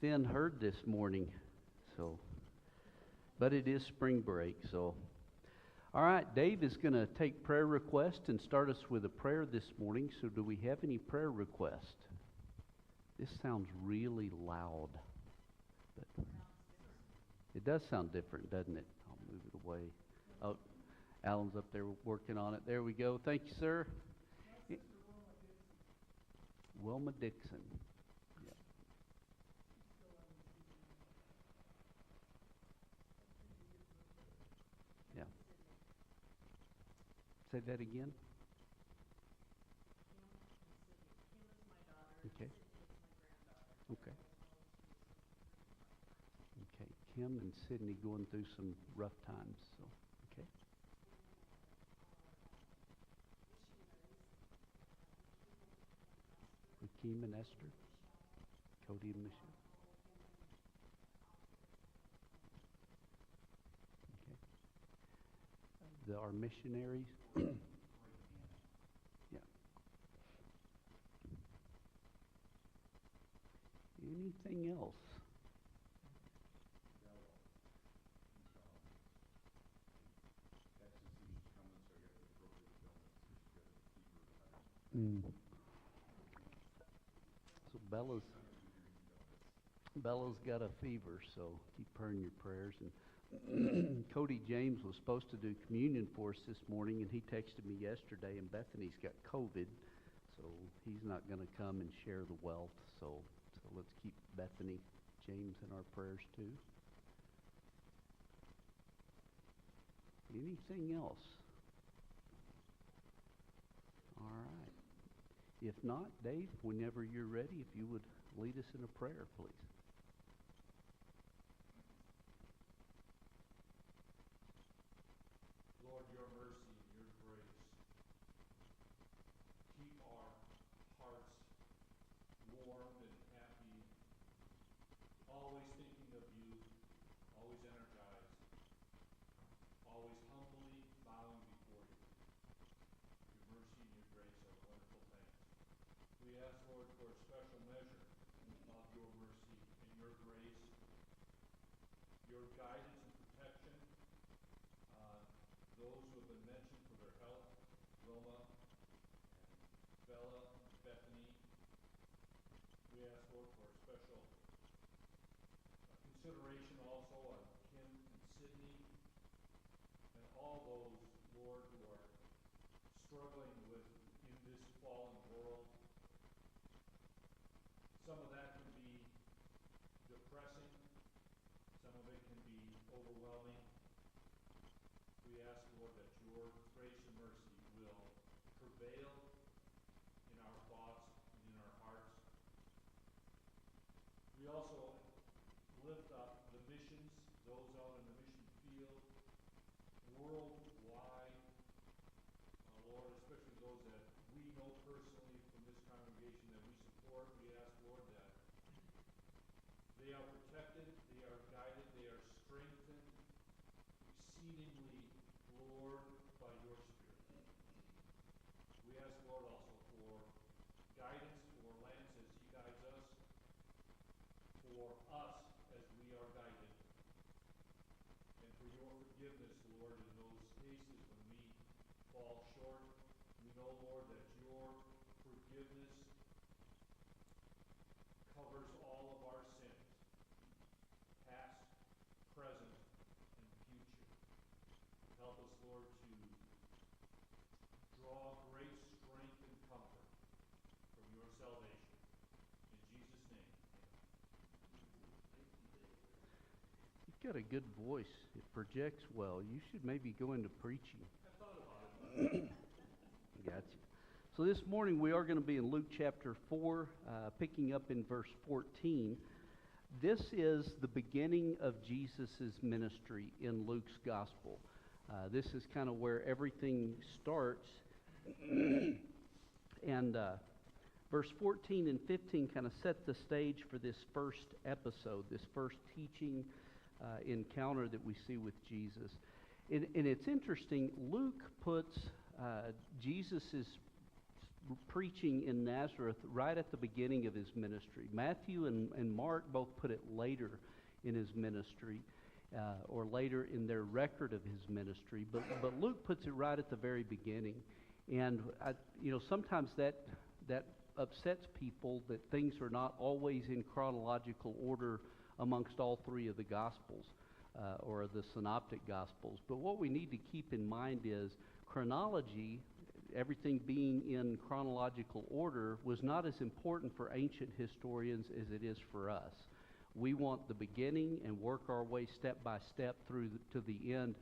thin herd this morning, so, but it is spring break, so. All right, Dave is going to take prayer requests and start us with a prayer this morning. So do we have any prayer requests? This sounds really loud. But it does sound different, doesn't it? I'll move it away. Oh, Alan's up there working on it. There we go. Thank you, sir. Wilma Dixon. Yeah. Yeah. Say that again. Okay. Okay. Okay. Kim and Sydney going through some rough times. So, okay. Rakeem and Esther. Cody and Michelle. Okay. Our missionaries. Yeah. Anything else? Mm. So Bella's got a fever, so keep her in your prayers. And Cody James was supposed to do communion for us this morning, and he texted me yesterday, and Bethany's got COVID, so he's not going to come and share the wealth. So let's keep Bethany James in our prayers too. Anything else? All right. If not, Dave, whenever you're ready, if you would lead us in a prayer, please. Lord, your mercy and your grace keep our hearts warm and happy, always thinking of you, always energized, always humbly bowing before you. Your mercy and your grace are wonderful things. We ask, Lord, for a special measure of your mercy and your grace, your guidance and protection. Those who have been mentioned for their health, Wilma and Bella and Bethany. We ask, Lord, for a special consideration also on Kim and Sydney and all those, Lord, who are struggling with in this fallen world. Some of that can be depressing. Some of it can be overwhelming. We ask, Lord, that your grace and mercy will prevail in our thoughts and in our hearts. We also lift up the missions, those out in the mission field, worldwide. Lord, especially those that we know personally from this congregation that we support. We ask, Lord, that they are protected, they are guided, they are strengthened exceedingly, Lord, by your Spirit. We ask, Lord, also for guidance for Lance as he guides us, for us as we are guided, and for your forgiveness, Lord, in those cases when we fall short. We know, Lord, that your forgiveness covers all of our sins, past, present, and future. Help us, Lord, to draw great strength and comfort from your salvation. In Jesus' name, You've got a good voice. It projects well. You should maybe go into preaching. I thought about it. Gotcha. So this morning we are going to be in Luke chapter 4, picking up in verse 14. This is the beginning of Jesus' ministry in Luke's gospel. This is kind of where everything starts. And verse 14 and 15 kind of set the stage for this first episode, this first teaching encounter that we see with Jesus. And it's interesting, Luke puts Jesus' preaching in Nazareth right at the beginning of his ministry. Matthew and Mark both put it later in his ministry, or later in their record of his ministry, but Luke puts it right at the very beginning. And sometimes that upsets people, that things are not always in chronological order amongst all three of the Gospels, or the Synoptic Gospels. But what we need to keep in mind is chronology, everything being in chronological order, was not as important for ancient historians as it is for us. We want the beginning and work our way step by step through to the end.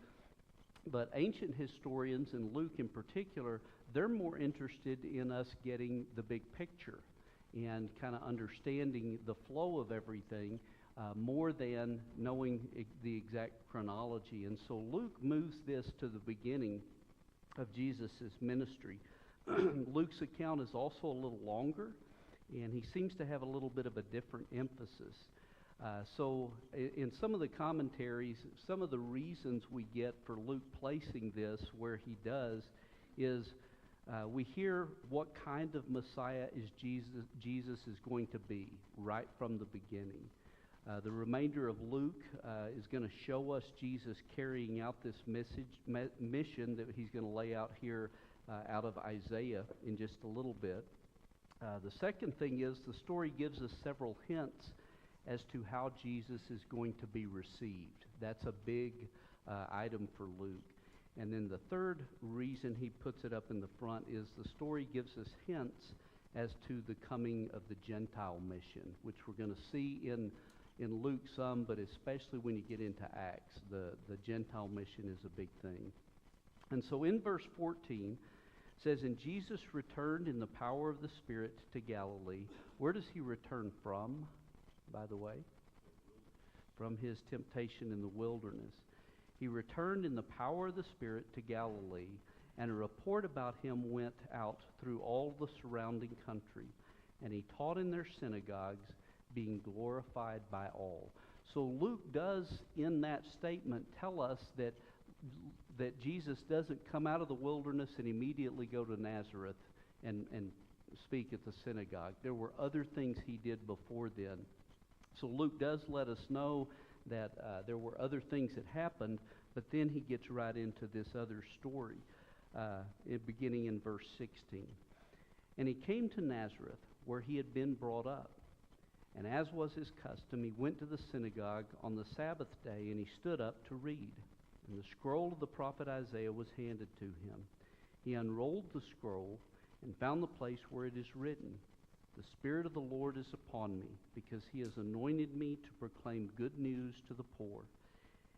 But ancient historians, and Luke in particular, they're more interested in us getting the big picture and kind of understanding the flow of everything, more than knowing the exact chronology. And so Luke moves this to the beginning of Jesus' ministry. Luke's account is also a little longer, and he seems to have a little bit of a different emphasis. So in some of the commentaries, some of the reasons we get for Luke placing this where he does is we hear what kind of Messiah is Jesus is going to be right from the beginning. The remainder of Luke is going to show us Jesus carrying out this mission that he's going to lay out here out of Isaiah in just a little bit. The second thing is the story gives us several hints as to how Jesus is going to be received. That's a big item for Luke. And then the third reason he puts it up in the front is the story gives us hints as to the coming of the Gentile mission, which we're going to see in Luke some, but especially when you get into Acts. The Gentile mission is a big thing. And so in verse 14, it says, "And Jesus returned in the power of the Spirit to Galilee." Where does he return from, by the way? From his temptation in the wilderness. "He returned in the power of the Spirit to Galilee, and a report about him went out through all the surrounding country. And he taught in their synagogues, being glorified by all." So Luke does, in that statement, tell us that Jesus doesn't come out of the wilderness and immediately go to Nazareth and speak at the synagogue. There were other things he did before then. So Luke does let us know that there were other things that happened, but then he gets right into this other story, beginning in verse 16. "And he came to Nazareth, where he had been brought up. And as was his custom, he went to the synagogue on the Sabbath day, and he stood up to read. And the scroll of the prophet Isaiah was handed to him. He unrolled the scroll and found the place where it is written, 'The Spirit of the Lord is upon me, because he has anointed me to proclaim good news to the poor.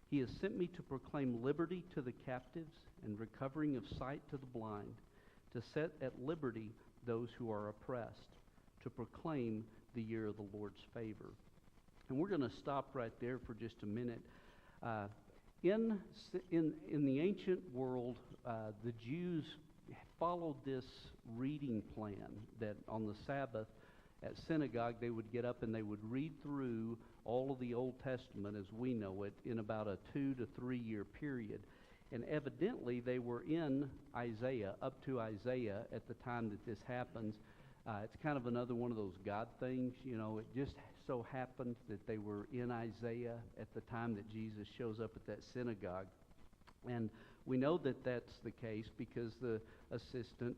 He has sent me to proclaim liberty to the captives and recovering of sight to the blind, to set at liberty those who are oppressed, to proclaim the year of the Lord's favor.'" And we're going to stop right there for just a minute. In the ancient world, the Jews followed this reading plan that on the Sabbath at synagogue they would get up and they would read through all of the Old Testament as we know it in about a 2 to 3 year period. And evidently they were in Isaiah, up to Isaiah at the time that this happens. It's kind of another one of those God things, it just so happened that they were in Isaiah at the time that Jesus shows up at that synagogue. And we know that that's the case because the assistant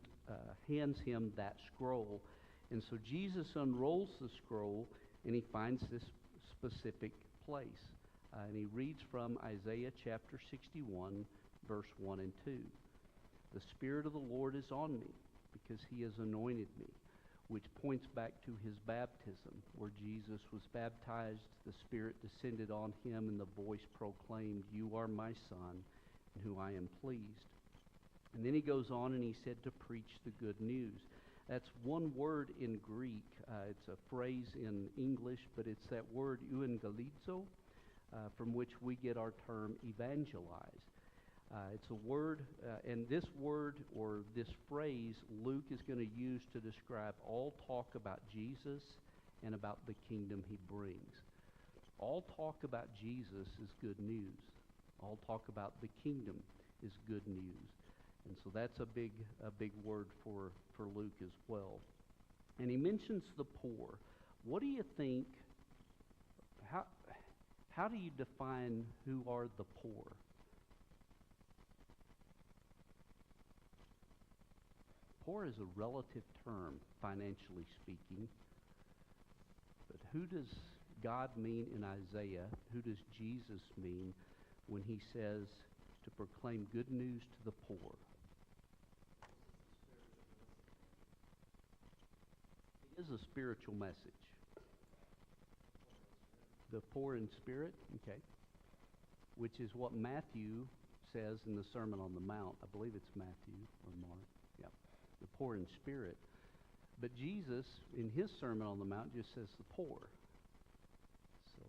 hands him that scroll. And so Jesus unrolls the scroll and he finds this specific place. And he reads from Isaiah chapter 61, verse 1 and 2. "The Spirit of the Lord is on me, because he has anointed me," which points back to his baptism, where Jesus was baptized, the Spirit descended on him, and the voice proclaimed, "You are my Son, in whom I am pleased." And then he goes on and he said to preach the good news. That's one word in Greek. It's a phrase in English, but it's that word euangelizo, from which we get our term evangelize. It's a word, and this word or this phrase Luke is going to use to describe all talk about Jesus and about the kingdom he brings. All talk about Jesus is good news. All talk about the kingdom is good news. And so that's a big word for Luke as well. And he mentions the poor. What do you think, how do you define who are the poor? Poor is a relative term, financially speaking. But who does God mean in Isaiah? Who does Jesus mean when he says to proclaim good news to the poor? It is a spiritual message. The poor in spirit, okay, which is what Matthew says in the Sermon on the Mount. I believe it's Matthew or Mark. Yeah, the poor in spirit. But Jesus, in his Sermon on the Mount, just says the poor. So,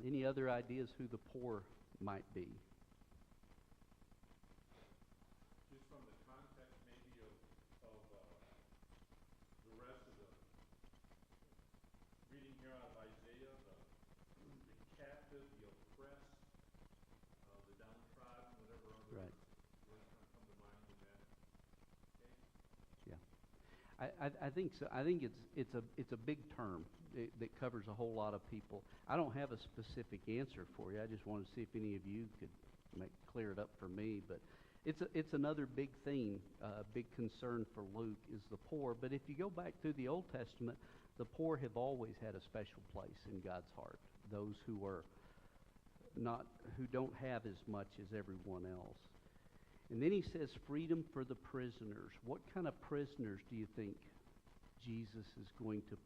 any other ideas who the poor might be? Just from the context maybe of the rest of the reading here out of Isaiah, the captive, the oppressed, the downtrodden, whatever other Right. words kind of come to mind in that case. Yeah, I think so. I think it's a big term that covers a whole lot of people. I don't have a specific answer for you. I just wanted to see if any of you could clear it up for me. But it's another big theme, big concern for Luke is the poor. But if you go back through the Old Testament, the poor have always had a special place in God's heart. Those who don't have as much as everyone else. And then he says freedom for the prisoners. What kind of prisoners do you think Jesus is going to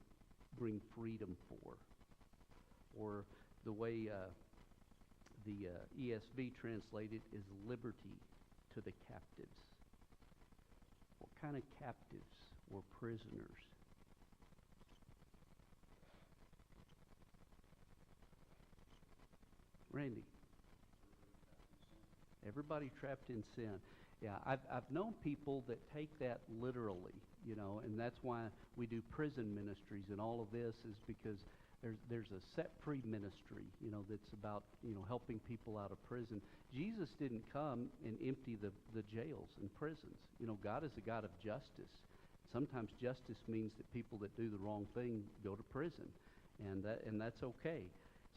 bring freedom for? Or the way the ESV translated is liberty to the captives. What kind of captives or prisoners? Randy. Everybody trapped in sin. Yeah, I've known people that take that literally, and that's why we do prison ministries, and all of this is because there's a set-free ministry, that's about, helping people out of prison. Jesus didn't come and empty the jails and prisons. God is a God of justice. Sometimes justice means that people that do the wrong thing go to prison, and that's okay.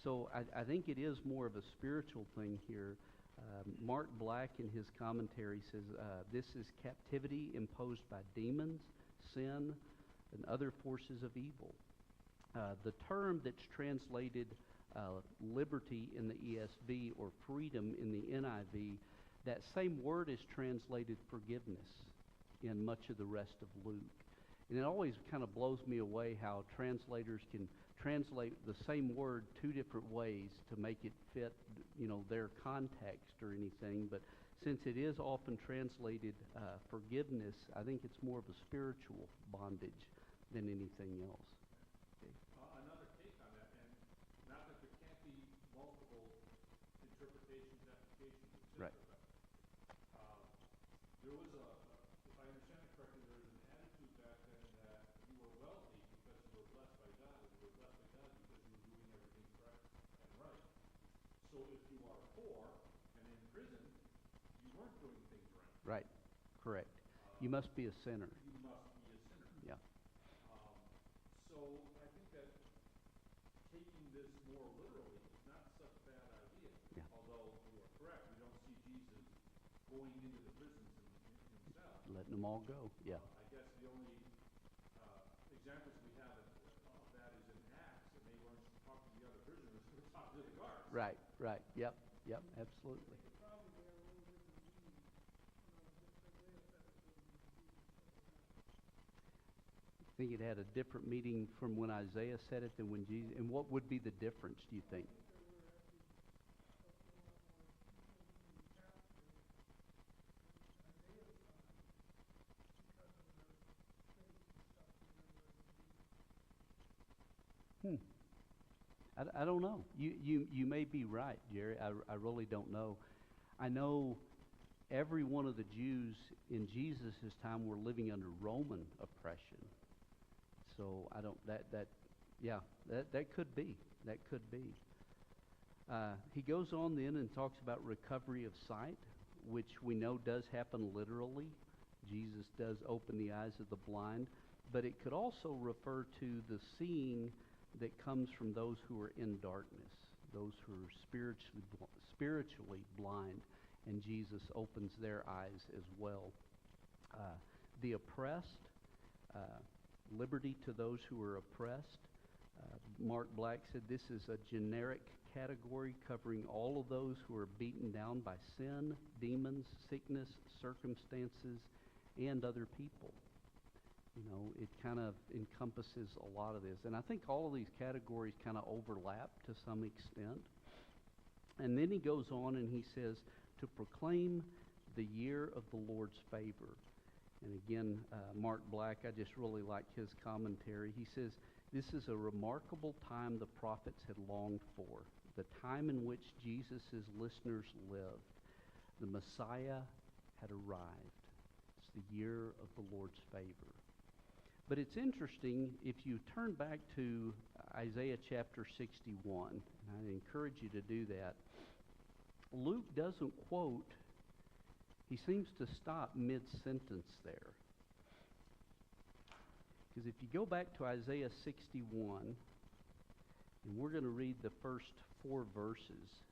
So I think it is more of a spiritual thing here. Mark Black in his commentary says this is captivity imposed by demons, sin, and other forces of evil. The term that's translated liberty in the ESV or freedom in the NIV, that same word is translated forgiveness in much of the rest of Luke. And it always kind of blows me away how translators can translate the same word two different ways to make it fit, their context or anything. But since it is often translated forgiveness, I think it's more of a spiritual bondage than anything else. Okay. Another take on that, and not that there can't be multiple interpretations, applications, etc. Right. But there was if I understand it correctly, there was an attitude back then that you were wealthy because you were blessed by God, and you were blessed by God because you were doing everything correct and right. So if you are poor and in prison, you weren't doing things right. Right. Correct. You must be a sinner. You must be a sinner. Yeah. So I think that taking this more literally is not such a bad idea. Yeah. Although you are correct, we don't see Jesus going into the prisons himself. Letting them all go. Yeah. I guess the only examples we have of that is in Acts, and they weren't talking to the other prisoners, they were talking to the guards. Right. Yep, absolutely. I think it had a different meaning from when Isaiah said it than when Jesus. And what would be the difference, do you think? I don't know. You may be right, Jerry. I really don't know. I know every one of the Jews in Jesus' time were living under Roman oppression. So I don't that could be. That could be. He goes on then and talks about recovery of sight. which we know does happen literally. Jesus does open the eyes of the blind, but it could also refer to the seeing that comes from those who are in darkness, those who are spiritually blind, and Jesus opens their eyes as well. The oppressed, liberty to those who are oppressed. Mark Black said this is a generic category covering all of those who are beaten down by sin, demons, sickness, circumstances, and other people. You know, it kind of encompasses a lot of this. And I think all of these categories kind of overlap to some extent. And then he goes on and he says, to proclaim the year of the Lord's favor. And again, Mark Black, I just really like his commentary. He says, this is a remarkable time the prophets had longed for, the time in which Jesus' listeners lived. The Messiah had arrived. It's the year of the Lord's favor. But it's interesting, if you turn back to Isaiah chapter 61, and I encourage you to do that, Luke doesn't quote, he seems to stop mid-sentence there. Because if you go back to Isaiah 61, and we're going to read the first 4 verses,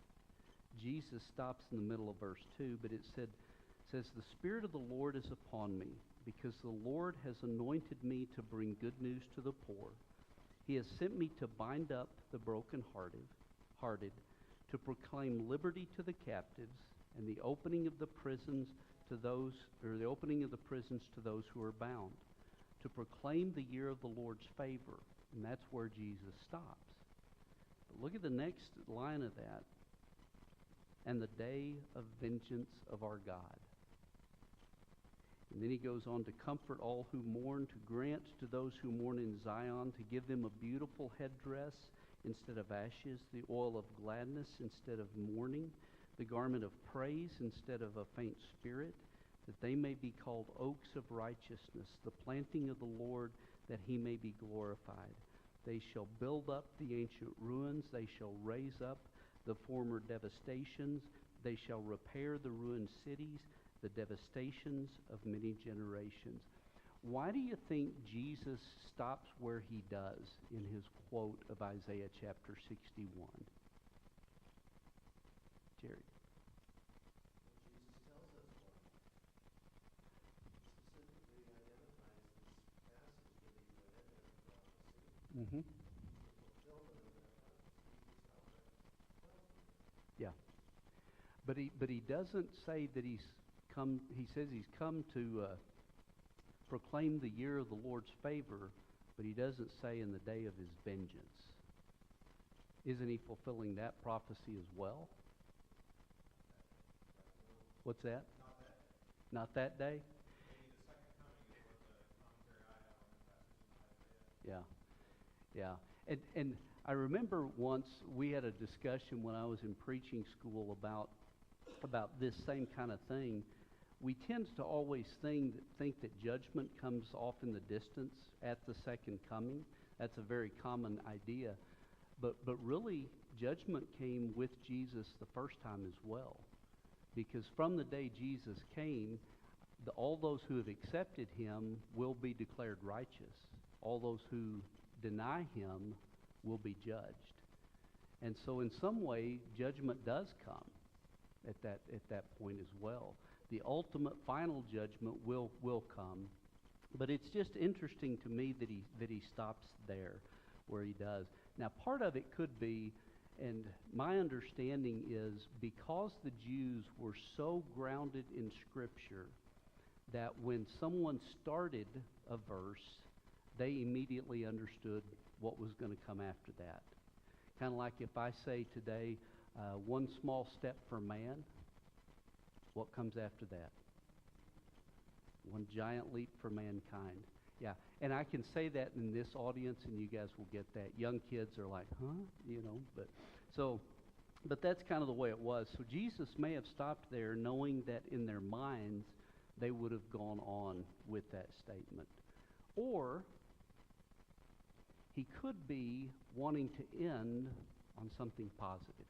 Jesus stops in the middle of verse 2, but it says, the Spirit of the Lord is upon me, because the Lord has anointed me to bring good news to the poor. He has sent me to bind up the brokenhearted, to proclaim liberty to the captives, and the opening of the prisons to those who are bound, to proclaim the year of the Lord's favor. And that's where Jesus stops. But look at the next line of that. And the day of vengeance of our God. And then he goes on to comfort all who mourn, to grant to those who mourn in Zion, to give them a beautiful headdress instead of ashes, the oil of gladness instead of mourning, the garment of praise instead of a faint spirit, that they may be called oaks of righteousness, the planting of the Lord, that he may be glorified. They shall build up the ancient ruins, they shall raise up the former devastations, they shall repair the ruined cities, the devastations of many generations. Why do you think Jesus stops where he does in his quote of Isaiah chapter 61? Jerry. Jesus tells us why. Specifically identifies this passage that he read as a prophecy. Mm-hmm. The fulfillment of that prophecy is how that tells me. Yeah. But he doesn't say that he's come, he says he's come to proclaim the year of the Lord's favor, but he doesn't say in the day of his vengeance. Isn't he fulfilling that prophecy as well? What's that? Not that day. Not that day? Maybe the second coming is what the commentary I have on the passage in Isaiah. Yeah. And I remember once we had a discussion when I was in preaching school about this same kind of thing. We tend to always think that judgment comes off in the distance at the second coming. That's a very common idea. But really, judgment came with Jesus the first time as well. Because from the day Jesus came, all those who have accepted him will be declared righteous. All those who deny him will be judged. And so in some way, judgment does come at that point as well. The ultimate final judgment will come. But it's just interesting to me that he stops there where he does. Now, part of it could be, and my understanding is, because the Jews were so grounded in Scripture that when someone started a verse, they immediately understood what was going to come after that. Kind of like if I say today, one small step for man, what comes after that? One giant leap for mankind. Yeah, and I can say that in this audience, and you guys will get that. Young kids are like, huh? But that's kind of the way it was. So Jesus may have stopped there knowing that in their minds they would have gone on with that statement. Or he could be wanting to end on something positive.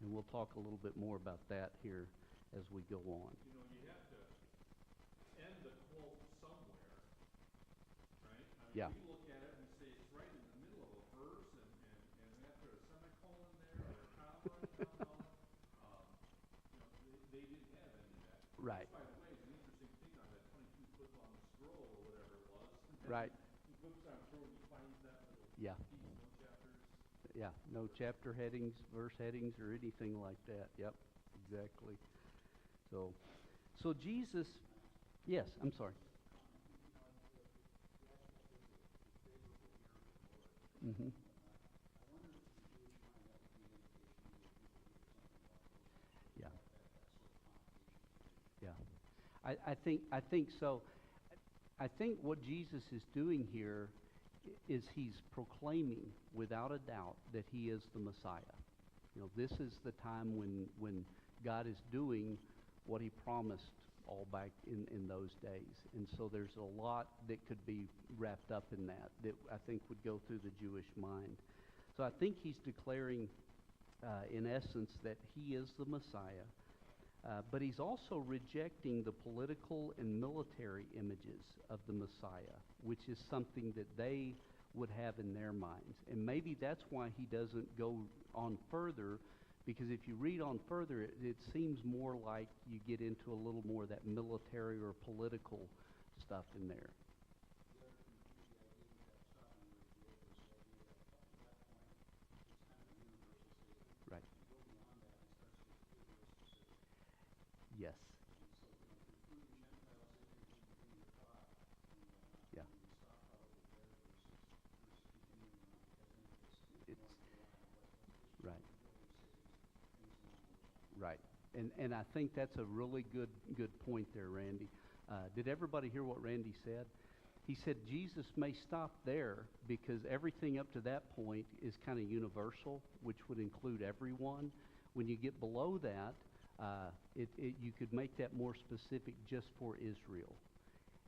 And we'll talk a little bit more about that here as we go on. You know, you have to end the quote somewhere, right? I mean, Yeah. we look at it and we say it's right in the middle of a verse, and we have to put a semicolon there or a comma, you know, they didn't have any of that. Right. Which, by the way, is an interesting thing on that 22-foot long scroll or whatever it was. Right. He flips on through and he finds that little Yeah. piece, no chapters. Yeah, no chapter headings, verse headings, or anything like that. Yep, exactly. So Jesus, yes, I'm sorry. Mm-hmm. Yeah. Yeah. I think so. I think what Jesus is doing here is he's proclaiming without a doubt that he is the Messiah. You know, this is the time when God is doing what he promised all back in those days. And so there's a lot that could be wrapped up in that I think would go through the Jewish mind. So I think he's declaring, in essence, that he is the Messiah. But he's also rejecting the political and military images of the Messiah, which is something that they would have in their minds. And maybe that's why he doesn't go on further, because if you read on further, it seems more like you get into a little more of that military or political stuff in there. Right. Yes. Yeah. It's right. Right. And I think that's a really good point there, Randy. Did everybody hear what Randy said? He said Jesus may stop there because everything up to that point is kind of universal, which would include everyone. When you get below that, you could make that more specific just for Israel.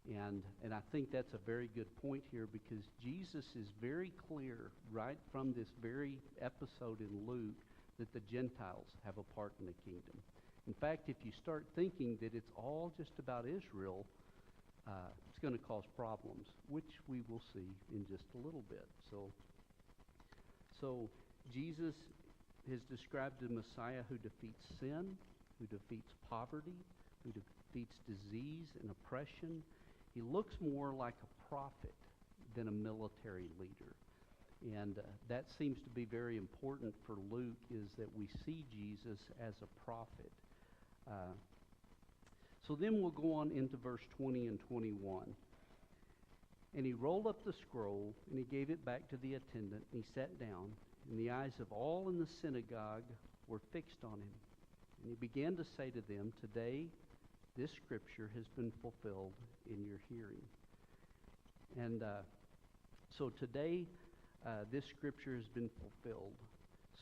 And I think that's a very good point here, because Jesus is very clear right from this very episode in Luke that the Gentiles have a part in the kingdom. In fact, if you start thinking that it's all just about Israel, it's going to cause problems, which we will see in just a little bit. So Jesus is described as a Messiah who defeats sin, who defeats poverty, who defeats disease and oppression. He looks more like a prophet than a military leader. And that seems to be very important for Luke, is that we see Jesus as a prophet. So then we'll go on into verse 20 and 21. And he rolled up the scroll, and he gave it back to the attendant, and he sat down, and the eyes of all in the synagogue were fixed on him. And he began to say to them, "Today this scripture has been fulfilled in your hearing." And so today this scripture has been fulfilled.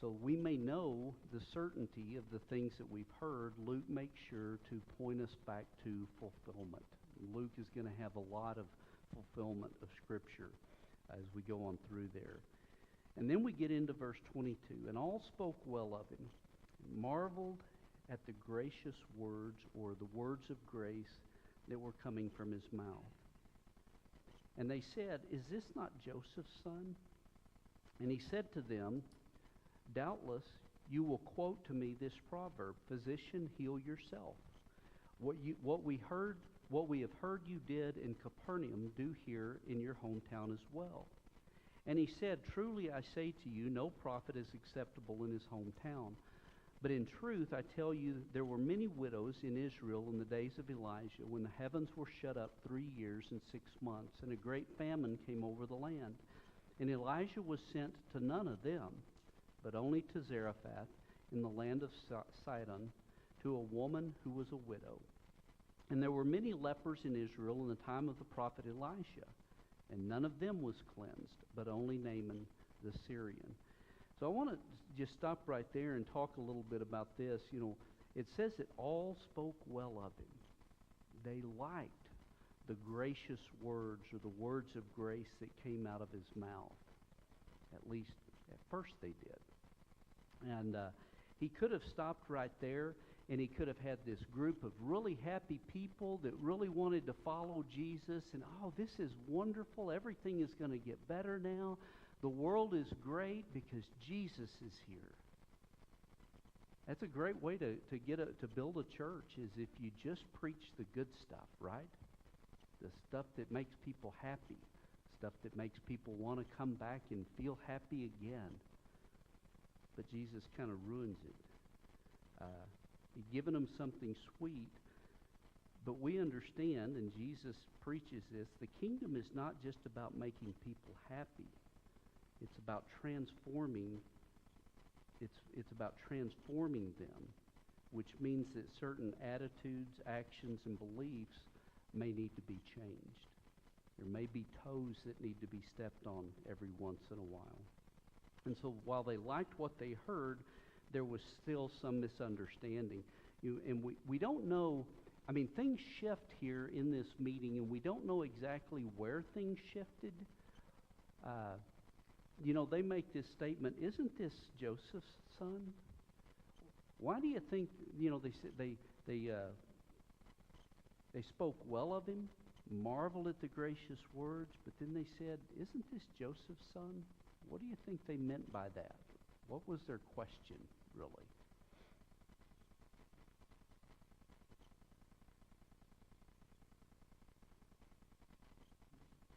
So we may know the certainty of the things that we've heard. Luke makes sure to point us back to fulfillment. Luke is going to have a lot of fulfillment of Scripture as we go on through there. And then we get into verse 22. And all spoke well of him, and marveled at the gracious words, or the words of grace that were coming from his mouth. And they said, "Is this not Joseph's son?" And he said to them, "Doubtless you will quote to me this proverb, 'Physician, heal yourself. What we have heard you did in Capernaum, do here in your hometown as well." And he said, "Truly I say to you, no prophet is acceptable in his hometown. But in truth I tell you, there were many widows in Israel in the days of Elijah, when the heavens were shut up 3 years and 6 months, and a great famine came over the land. And Elijah was sent to none of them, but only to Zarephath in the land of Sidon, to a woman who was a widow. And there were many lepers in Israel in the time of the prophet Elisha, and none of them was cleansed, but only Naaman the Syrian." So I want to just stop right there and talk a little bit about this. You know, it says that all spoke well of him. They liked the gracious words, or the words of grace that came out of his mouth. At least at first they did. And he could have stopped right there and he could have had this group of really happy people that really wanted to follow Jesus, and oh, this is wonderful. Everything is going to get better now. The world is great because Jesus is here. That's a great way to build a church, is if you just preach the good stuff, right? The stuff that makes people happy, stuff that makes people want to come back and feel happy again. But Jesus kind of ruins it. He's given them something sweet, but we understand, and Jesus preaches this, the kingdom is not just about making people happy. It's about transforming. It's about transforming them, which means that certain attitudes, actions, and beliefs may need to be changed. There may be toes that need to be stepped on every once in a while. And so while they liked what they heard, there was still some misunderstanding. And we don't know, I mean, things shift here in this meeting, and we don't know exactly where things shifted. They make this statement, isn't this Joseph's son? Why do you think, they said they spoke well of him, marveled at the gracious words, but then they said, isn't this Joseph's son? What do you think they meant by that? What was their question, really?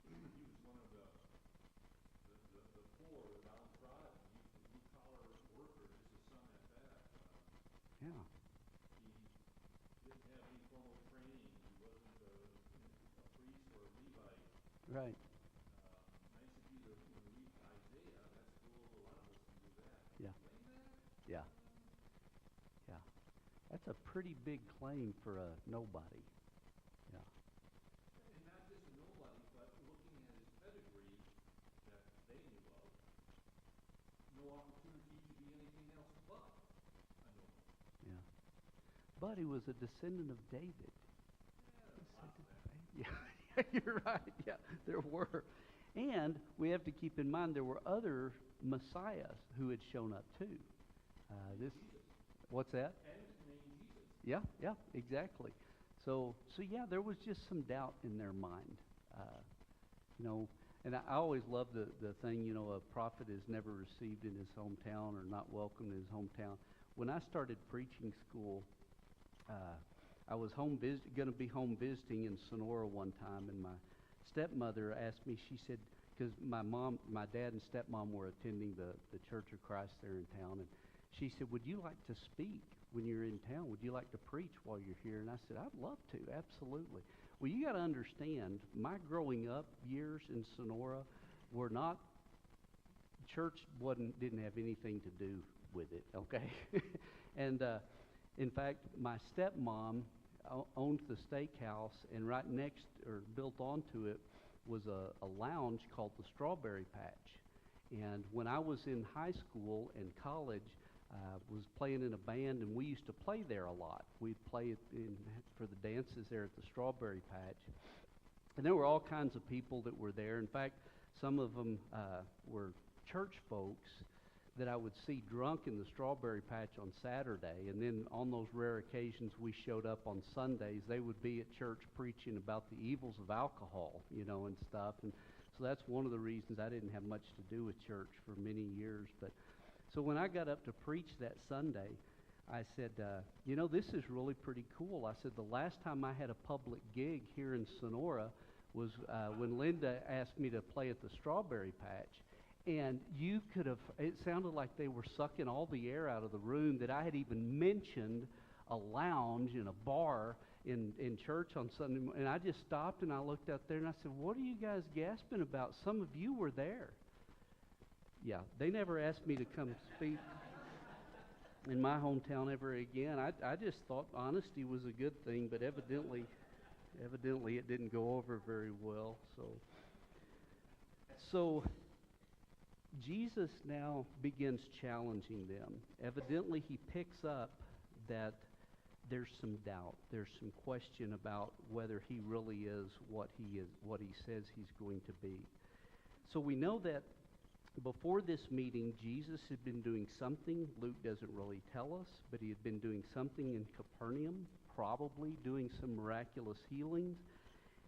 He was one of the poor, the downtrodden. He was a blue-collar worker, just a son at that. Yeah. He didn't have any formal training. He wasn't a priest or a Levite. Right. Nice of you to read Isaiah. That's cool. A lot of us can do that. Yeah. Claim that? Yeah. Yeah. That's a pretty big claim for a nobody. Yeah. And not just a nobody, but looking at his pedigree that they knew of, no opportunity to be anything else but a nobody. Yeah. But he was a descendant of David. Yeah, Yeah, you're right. Yeah, there were. And we have to keep in mind there were other messiahs who had shown up too. What's that? and named Jesus. Yeah, exactly. So yeah, there was just some doubt in their mind. And I always love the thing, a prophet is never received in his hometown or not welcomed in his hometown. When I started preaching school, I was going to be home visiting in Sonora one time, and my stepmother asked me, she said, because my dad and stepmom were attending the Church of Christ there in town, and she said, would you like to speak when you're in town? Would you like to preach while you're here? And I said, I'd love to, absolutely. Well, you got to understand, my growing up years in Sonora were not, church didn't have anything to do with it, okay? And in fact, my stepmom owned the steakhouse, and right next, or built onto it, was a lounge called the Strawberry Patch. And when I was in high school and college, was playing in a band, and we used to play there a lot. We'd play for the dances there at the Strawberry Patch. And there were all kinds of people that were there. In fact, some of them were church folks that I would see drunk in the Strawberry Patch on Saturday, and then on those rare occasions we showed up on Sundays, they would be at church preaching about the evils of alcohol, and stuff. And so that's one of the reasons I didn't have much to do with church for many years. But so when I got up to preach that Sunday, I said, this is really pretty cool. I said, the last time I had a public gig here in Sonora was when Linda asked me to play at the Strawberry Patch. And you could have, it sounded like they were sucking all the air out of the room, that I had even mentioned a lounge and a bar in church on Sunday. And I just stopped and I looked out there and I said, what are you guys gasping about? Some of you were there. Yeah, they never asked me to come speak in my hometown ever again. I just thought honesty was a good thing, but evidently it didn't go over very well. So Jesus now begins challenging them. Evidently, he picks up that there's some doubt. There's some question about whether he really is what he says he's going to be. So we know that before this meeting, Jesus had been doing something. Luke doesn't really tell us, but he had been doing something in Capernaum, probably doing some miraculous healings.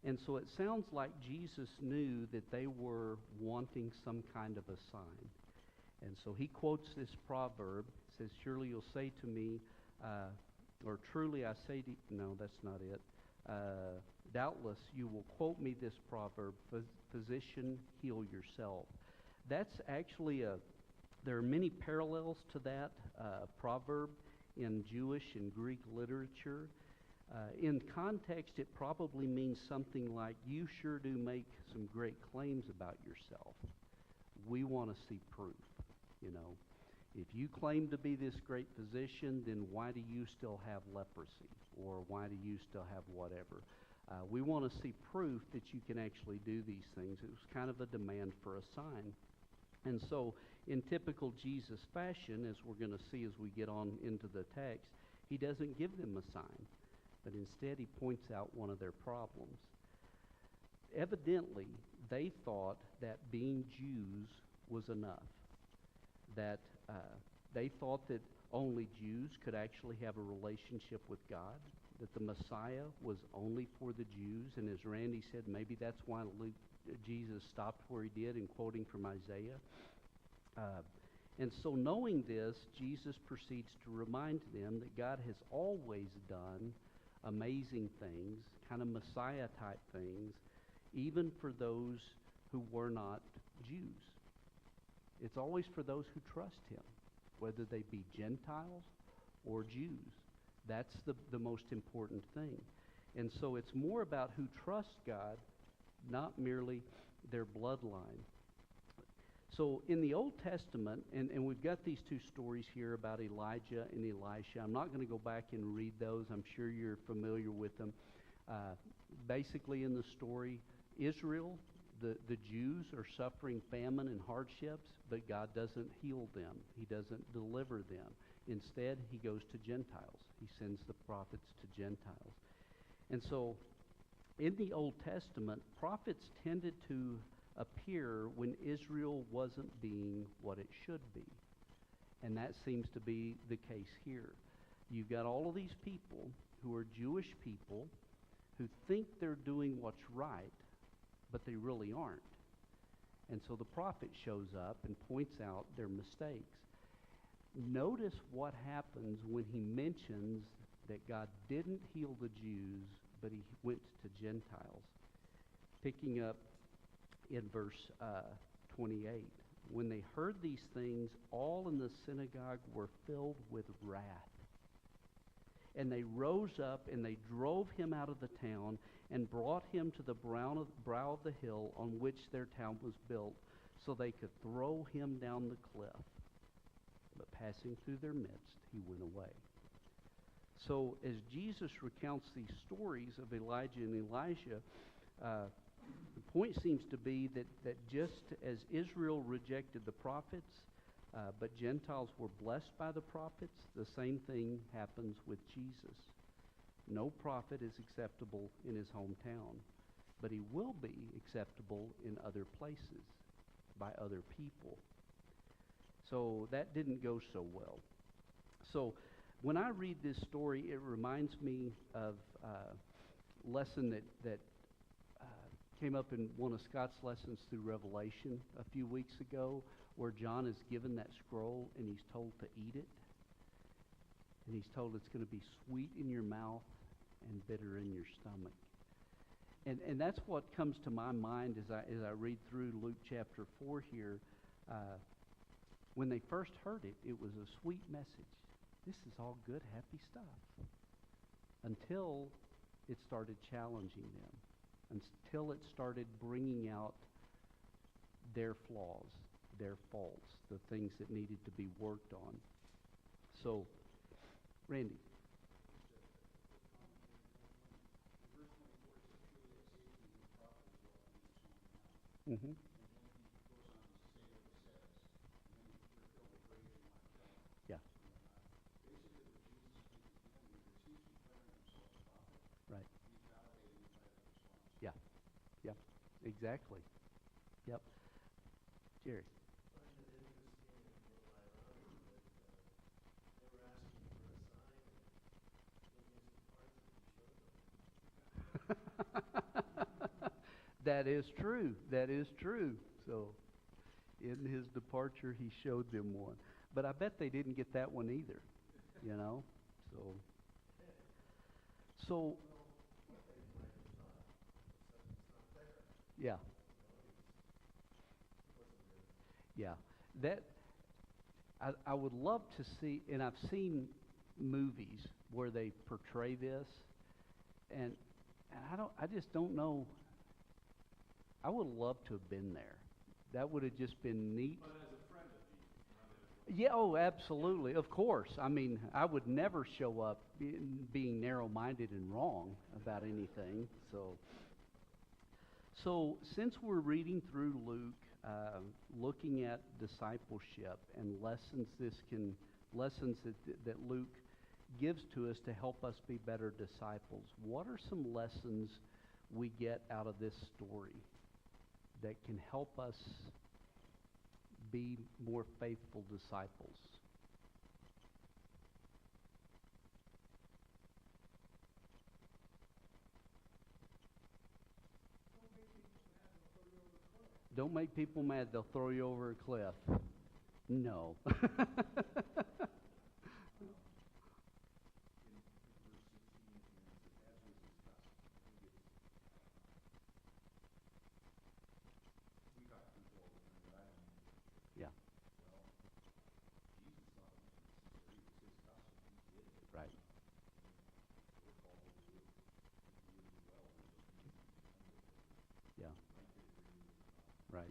And so it sounds like Jesus knew that they were wanting some kind of a sign. And so he quotes this proverb, says, "Surely you'll say to me, or truly I say to you," no, that's not it. "Doubtless you will quote me this proverb, physician, heal yourself." That's actually there are many parallels to that proverb in Jewish and Greek literature. In context, it probably means something like, "You sure do make some great claims about yourself. We want to see proof, you know. If you claim to be this great physician, then why do you still have leprosy? Or why do you still have whatever? We want to see proof that you can actually do these things." It was kind of a demand for a sign. And so, in typical Jesus fashion, as we're going to see as we get on into the text, he doesn't give them a sign, but instead he points out one of their problems. Evidently, they thought that being Jews was enough, that they thought that only Jews could actually have a relationship with God, that the Messiah was only for the Jews, and as Randy said, maybe that's why Jesus stopped where he did in quoting from Isaiah. And so knowing this, Jesus proceeds to remind them that God has always done amazing things, kind of Messiah-type things, even for those who were not Jews. It's always for those who trust him, whether they be Gentiles or Jews. That's the most important thing. And so it's more about who trusts God, not merely their bloodline. So in the Old Testament, and we've got these two stories here about Elijah and Elisha. I'm not going to go back and read those. I'm sure you're familiar with them. Basically in the story, Israel, the Jews are suffering famine and hardships, but God doesn't heal them. He doesn't deliver them. Instead, he goes to Gentiles. He sends the prophets to Gentiles. And so in the Old Testament, prophets tended to appear when Israel wasn't being what it should be. And that seems to be the case here. You've got all of these people who are Jewish people who think they're doing what's right, but they really aren't. And so the prophet shows up and points out their mistakes. Notice what happens when he mentions that God didn't heal the Jews, but he went to Gentiles. Picking up in verse 28. When they heard these things, all in the synagogue were filled with wrath. And they rose up and they drove him out of the town and brought him to the brow of the hill on which their town was built, so they could throw him down the cliff. But passing through their midst, he went away. So as Jesus recounts these stories of Elijah and Elisha, the point seems to be that just as Israel rejected the prophets, but Gentiles were blessed by the prophets, the same thing happens with Jesus. No prophet is acceptable in his hometown, but he will be acceptable in other places by other people. So that didn't go so well. So when I read this story, it reminds me of a lesson that came up in one of Scott's lessons through Revelation a few weeks ago, where John is given that scroll and he's told to eat it. And he's told it's going to be sweet in your mouth and bitter in your stomach. And that's what comes to my mind as I read through Luke chapter 4 here. When they first heard it, it was a sweet message. This is all good, happy stuff. Until it started challenging them. Until it started bringing out their flaws, their faults, the things that needed to be worked on. So, Randy. Mm-hmm. Yeah. Right. Yeah. Yep. Exactly. Yep. Jerry. That is true. That is true. So, in his departure, he showed them one. But I bet they didn't get that one either, you know? So, yeah, yeah. That, I would love to see, and I've seen movies where they portray this, and I just don't know. I would love to have been there. That would have just been neat. But as a friend of Jesus, not as Yeah, oh, absolutely. Of course. I mean, I would never show up being narrow-minded and wrong about anything. So since we're reading through Luke, looking at discipleship and lessons that Luke gives to us to help us be better disciples, what are some lessons we get out of this story that can help us be more faithful disciples? Don't make people mad, they'll throw you over a cliff. No. Yeah. Right. Yeah. Right.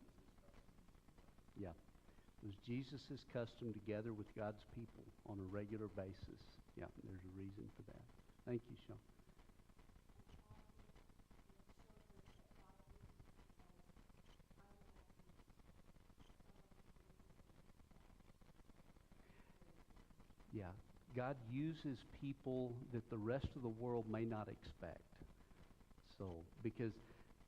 Yeah. It was Jesus' custom together with God's people on a regular basis. Yeah, there's a reason for that. Thank you, Sean. Yeah. God uses people that the rest of the world may not expect. So,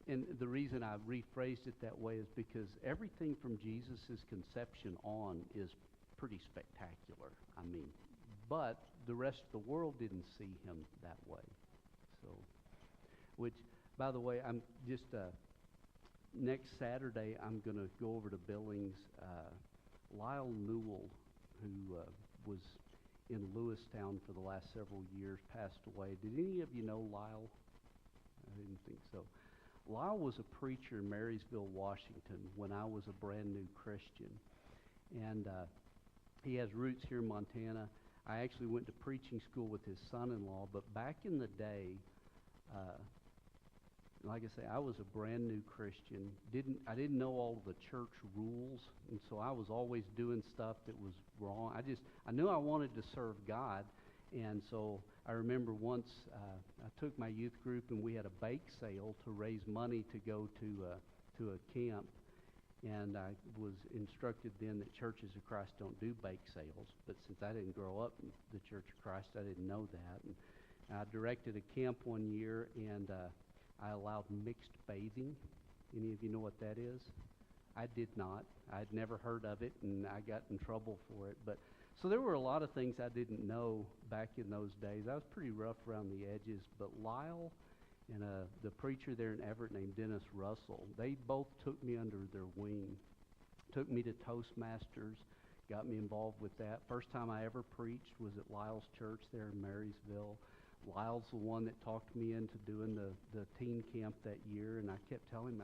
and the reason I rephrased it that way is because everything from Jesus' conception on is pretty spectacular. I mean, but the rest of the world didn't see him that way. So, which, by the way, I'm just, next Saturday, I'm going to go over to Billings. Lyle Newell, who was in Lewistown for the last several years, passed away. Did any of you know Lyle? I didn't think so. Lyle was a preacher in Marysville, Washington, when I was a brand new Christian. And he has roots here in Montana. I actually went to preaching school with his son-in-law, but back in the day, like I say, I was a brand new Christian. I didn't know all of the church rules, and so I was always doing stuff that was wrong. I knew I wanted to serve God, and so I remember once I took my youth group and we had a bake sale to raise money to go to a camp, and I was instructed then that Churches of Christ don't do bake sales. But since I didn't grow up in the Church of Christ, I didn't know that. And I directed a camp one year, and I allowed mixed bathing. Any of you know what that is? I did not. I'd never heard of it, and I got in trouble for it. But so there were a lot of things I didn't know back in those days. I was pretty rough around the edges. But Lyle and the preacher there in Everett named Dennis Russell, they both took me under their wing, took me to Toastmasters, got me involved with that. First time I ever preached was at Lyle's church there in Marysville. Lyle's the one that talked me into doing the teen camp that year, and I kept telling him,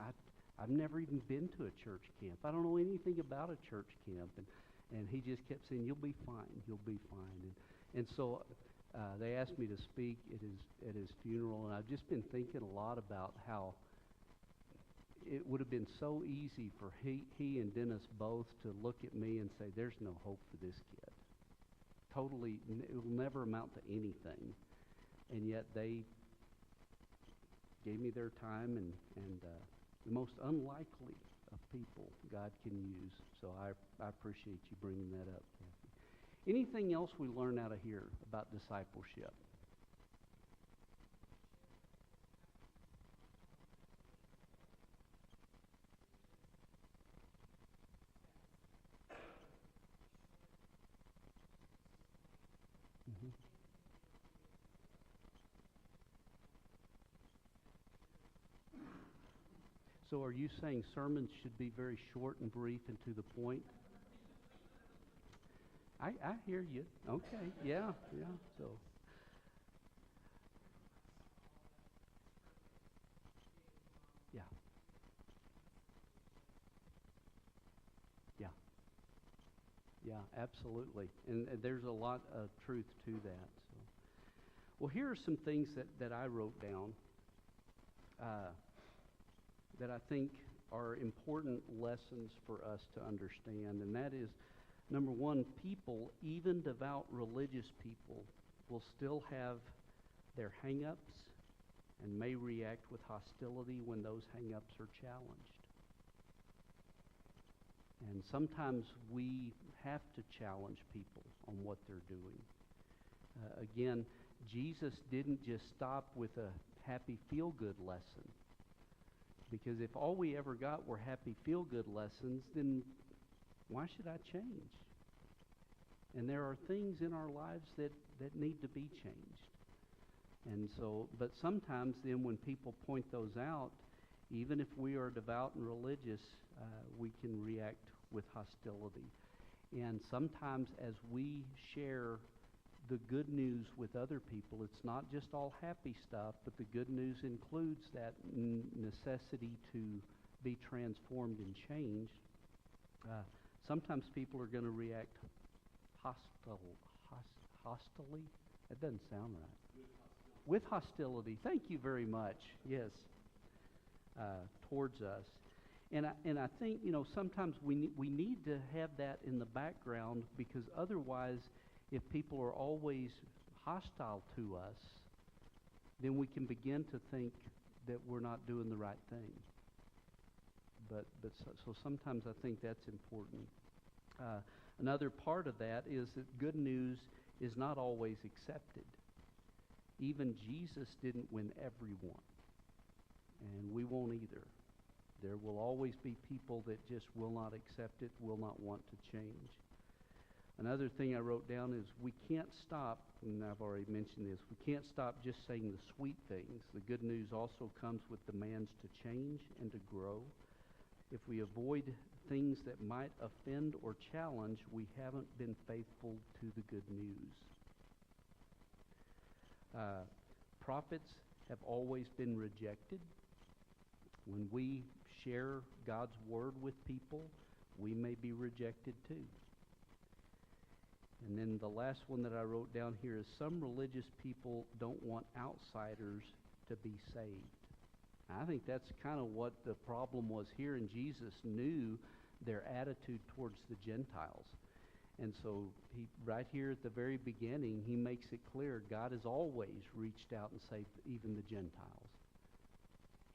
I've never even been to a church camp. I don't know anything about a church camp. And he just kept saying, you'll be fine, you'll be fine. And so they asked me to speak at his funeral, and I've just been thinking a lot about how it would have been so easy for he and Dennis both to look at me and say, there's no hope for this kid. Totally, it will never amount to anything. And yet they gave me their time, and the most unlikely of people God can use. So I appreciate you bringing that up, Kathy. Anything else we learn out of here about discipleship? Mm-hmm. So are you saying sermons should be very short and brief and to the point? I hear you. Okay, yeah, so. Yeah, yeah, yeah, absolutely. And there's a lot of truth to that. So. Well, here are some things that I wrote down that I think are important lessons for us to understand, and that is, number one, people, even devout religious people, will still have their hang-ups and may react with hostility when those hang-ups are challenged. And sometimes we have to challenge people on what they're doing. Again, Jesus didn't just stop with a happy feel-good lesson. Because if all we ever got were happy feel-good lessons, then why should I change? And there are things in our lives that need to be changed. And so, but sometimes then when people point those out, even if we are devout and religious, we can react with hostility. And sometimes as we share the good news with other people, it's not just all happy stuff, but the good news includes that necessity to be transformed and changed. Sometimes people are going to react hostilely. That doesn't sound right. With hostility. Thank you very much. Yes, towards us. And I think, sometimes we need to have that in the background, because otherwise, if people are always hostile to us, then we can begin to think that we're not doing the right thing. So sometimes I think that's important. Another part of that is that good news is not always accepted. Even Jesus didn't win everyone, and we won't either. There will always be people that just will not accept it, will not want to change. Another thing I wrote down is we can't stop, and I've already mentioned this, we can't stop just saying the sweet things. The good news also comes with demands to change and to grow. If we avoid things that might offend or challenge, we haven't been faithful to the good news. Prophets have always been rejected. When we share God's word with people, we may be rejected too. And then the last one that I wrote down here is some religious people don't want outsiders to be saved. I think that's kind of what the problem was here, and Jesus knew their attitude towards the Gentiles. And so right here at the very beginning, he makes it clear God has always reached out and saved even the Gentiles.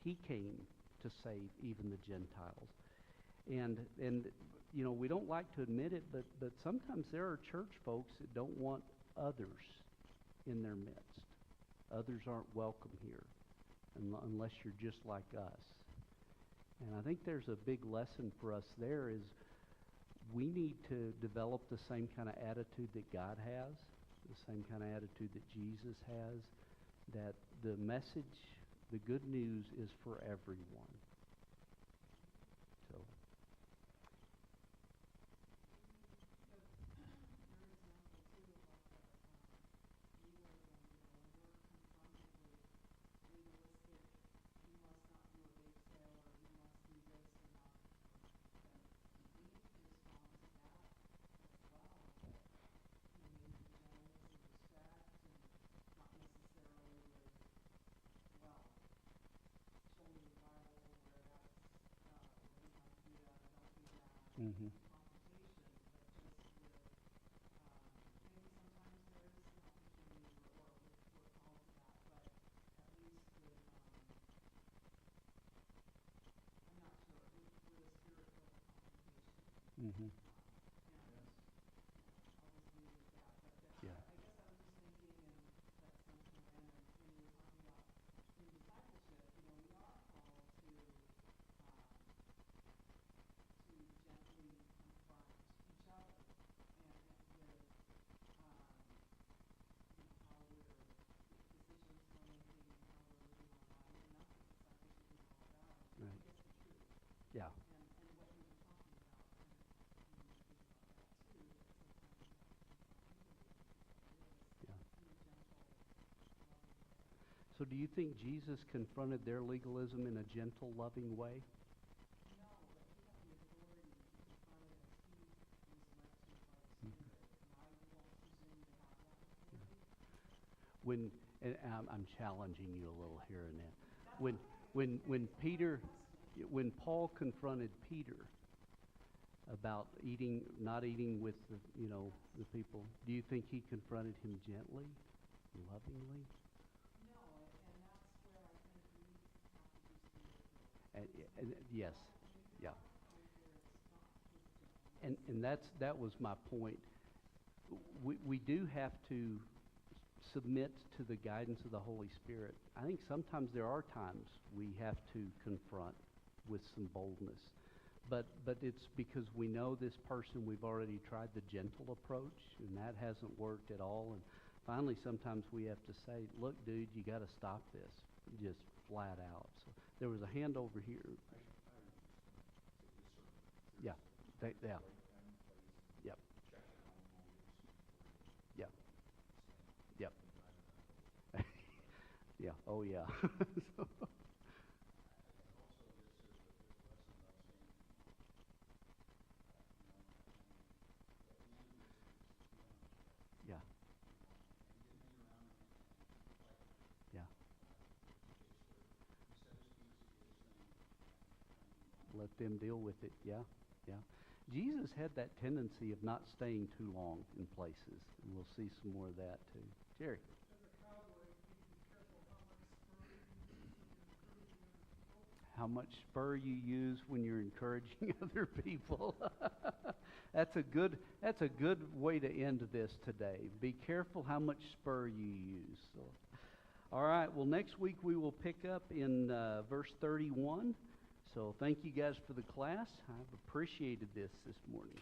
He came to save even the Gentiles. And we don't like to admit it, but sometimes there are church folks that don't want others in their midst. Others aren't welcome here unless you're just like us. And I think there's a big lesson for us there is we need to develop the same kind of attitude that God has, the same kind of attitude that Jesus has, that the message, the good news is for everyone. So. Mm-hmm. Mm-hmm. Yeah. Right. So do you think Jesus confronted their legalism in a gentle, loving way? No, but he had the authority to confront it as he was led to by the Spirit. Am I well presumed to have that authority? When, and I'm challenging you a little here and there. When Peter, when Paul confronted Peter about not eating with the, the people, do you think he confronted him gently, lovingly? No, and that's where I think we have to be spiritual. And yes, Maybe yeah. not a point where it's not with gentleness. And that was my point. We do have to submit to the guidance of the Holy Spirit. I think sometimes there are times we have to confront with some boldness. But it's because we know this person, we've already tried the gentle approach, and that hasn't worked at all. And finally, sometimes we have to say, look, dude, you got to stop this, just flat out. So there was a hand over here. Yeah, yeah. Yep. Yep. Yep. Yeah. Oh, yeah. So, yeah. Yeah. Let them deal with it. Yeah. Yeah. Jesus had that tendency of not staying too long in places. And we'll see some more of that too. Jerry. As a cowboy, you need to be careful how much spur you use when you're encouraging other people. How much spur you use when you're encouraging other people. That's a good way to end this today. Be careful how much spur you use. So, all right, well, next week we will pick up in verse 31. So thank you guys for the class. I've appreciated this morning.